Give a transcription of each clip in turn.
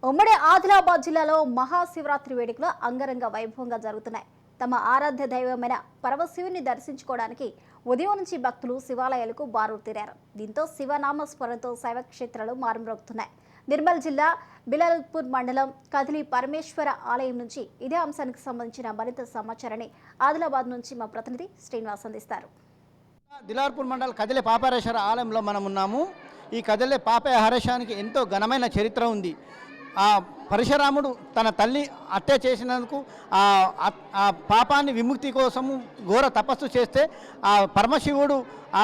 ఉమ్మడి ఆదిలాబాద్ జిల్లాలో మహాశివరాత్రి వేడుకలు అంగరంగ వైభవంగా జరుగుతున్నాయి. తమ ఆరాధ్య దైవమైన పరమశివుని దర్శించుకోవడానికి ఉదయం నుంచి భక్తులు శివాలయాలకు బారుతీరారు. దీంతో శివనామ స్మరణతో శైవ క్షేత్రాలు మారుమ్రోగుతున్నాయి. నిర్మల్ జిల్లా బిలాల్పూర్ మండలం కదిలి పరమేశ్వర ఆలయం నుంచి ఇదే అంశానికి సంబంధించిన మరింత సమాచారాన్ని ఆదిలాబాద్ నుంచి మా ప్రతినిధి శ్రీనివాస్ అందిస్తారు. బిలాల్పూర్ మండలం కదిలి పాపహరేశ్వర ఆలయంలో మనం ఉన్నాము. ఈ కదిలి పాపహరేశ్వరానికి ఎంతో ఘనమైన చరిత్ర ఉంది. ఆ పరశురాముడు తన తల్లి హత్య చేసినందుకు ఆ పాపాన్ని విముక్తి కోసము ఘోర తపస్సు చేస్తే ఆ పరమశివుడు ఆ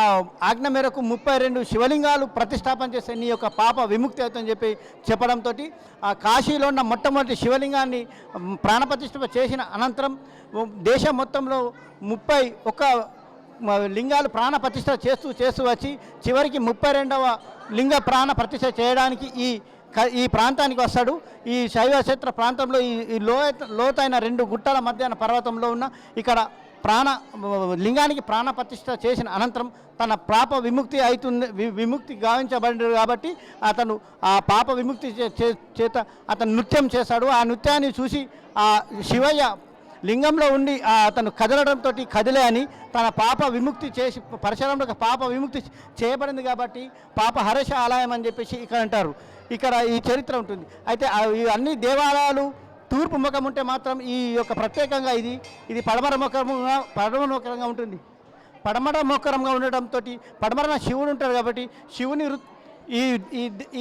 ఆజ్ఞ మేరకు 32 శివలింగాలు ప్రతిష్టాపన చేస్తే నీ యొక్క పాప విముక్తి అవుతుందని చెప్పి చెప్పడంతో ఆ కాశీలో ఉన్న మొట్టమొదటి శివలింగాన్ని ప్రాణప్రతిష్ఠ చేసిన అనంతరం దేశం మొత్తంలో 31 లింగాలు ప్రాణ ప్రతిష్ఠ చేస్తూ వచ్చి చివరికి 32వ లింగ ప్రాణ ప్రతిష్ఠ చేయడానికి ఈ ప్రాంతానికి వస్తాడు. ఈ శైవక్షేత్ర ప్రాంతంలో ఈ లోతైన 2 గుట్టల మధ్యాహ్న పర్వతంలో ఉన్న ఇక్కడ లింగానికి ప్రాణ ప్రతిష్ఠ చేసిన అనంతరం తన పాప విముక్తి విముక్తి గావించబడ్డాడు. కాబట్టి అతను ఆ పాప విముక్తి చేత అతను నృత్యం చేశాడు. ఆ నృత్యాన్ని చూసి ఆ శివయ్య లింగంలో ఉండి అతను కదలడంతో కదిలే అని తన పాప విముక్తి చేసి పరశురాముడికి పాప విముక్తి చేయబడింది. కాబట్టి పాప హరేశ ఆలయం అని చెప్పేసి ఇక్కడ అంటారు. ఇక్కడ ఈ చరిత్ర ఉంటుంది. అయితే అన్ని దేవాలయాలు తూర్పు ముఖం ఉంటే మాత్రం ఈ యొక్క ప్రత్యేకంగా ఇది పడమర ముఖంగా ఉంటుంది. పడమర ముఖంగా ఉండటంతో పడమరన శివుడు ఉంటాడు. కాబట్టి శివుని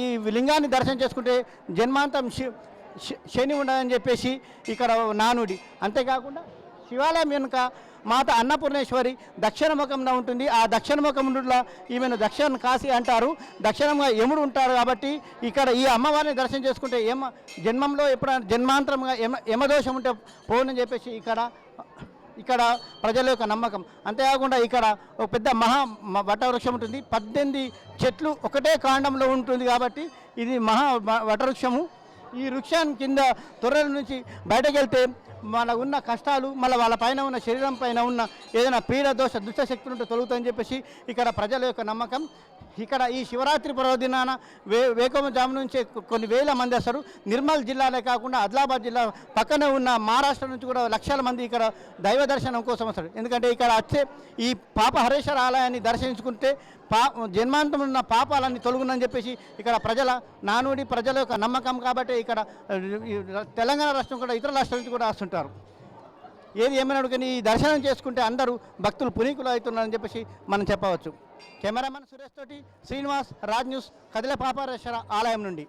ఈ లింగాన్ని దర్శనం చేసుకుంటే జన్మాంతం శని ఉండదని చెప్పేసి ఇక్కడ నానుడి. అంతేకాకుండా శివాలయం వెనుక మాత అన్నపూర్ణేశ్వరి దక్షిణ ముఖంలో ఉంటుంది. ఆ దక్షిణ ముఖంలో ఈమెను దక్షిణ కాశీ అంటారు. దక్షిణంగా యముడు ఉంటారు. కాబట్టి ఇక్కడ ఈ అమ్మవారిని దర్శనం చేసుకుంటే జన్మంలో ఎప్పుడైనా జన్మాంతరంగా యమదోషం ఉంటే పోనని చెప్పేసి ఇక్కడ ప్రజల యొక్క నమ్మకం. అంతేకాకుండా ఇక్కడ ఒక పెద్ద వటవృక్షం ఉంటుంది. 18 చెట్లు ఒకటే కాండంలో ఉంటుంది. కాబట్టి ఇది వటవృక్షము. ఈ వృక్షాన్ని కింద తొర్రల నుంచి బయటకు వెళ్తే మనకు ఉన్న కష్టాలు మళ్ళీ వాళ్ళ పైన ఉన్న శరీరం పైన ఉన్న ఏదైనా పీడ దోష దుష్ట శక్తులు ఉంటే తొలుగుతాయని చెప్పేసి ఇక్కడ ప్రజల యొక్క నమ్మకం. ఇక్కడ ఈ శివరాత్రి పర్వదినాన వేకోమజాము నుంచి కొన్ని వేల మంది వస్తారు. నిర్మల్ జిల్లాలే కాకుండా ఆదిలాబాద్ జిల్లా పక్కనే ఉన్న మహారాష్ట్ర నుంచి కూడా లక్షల మంది ఇక్కడ దైవ దర్శనం కోసం వస్తారు. ఎందుకంటే ఇక్కడ వచ్చే ఈ పాపహరేశ్వర ఆలయాన్ని దర్శించుకుంటే జన్మాంతం ఉన్న పాపాలన్నీ తొలగునని చెప్పేసి ఇక్కడ ప్రజల నానుడి, ప్రజల యొక్క నమ్మకం. కాబట్టి ఇక్కడ తెలంగాణ రాష్ట్రం కూడా ఇతర రాష్ట్రాల నుంచి కూడా వస్తుంటారు. ఏది ఏమైనా కానీ ఈ దర్శనం చేసుకుంటే అందరూ భక్తులు పునీకులు అవుతున్నారని చెప్పేసి మనం చెప్పవచ్చు. కెమెరామెన్ సురేష్ తోటి శ్రీనివాస్, రాజ్ న్యూస్, కదిలి పాపహరేశ్వర ఆలయం నుండి.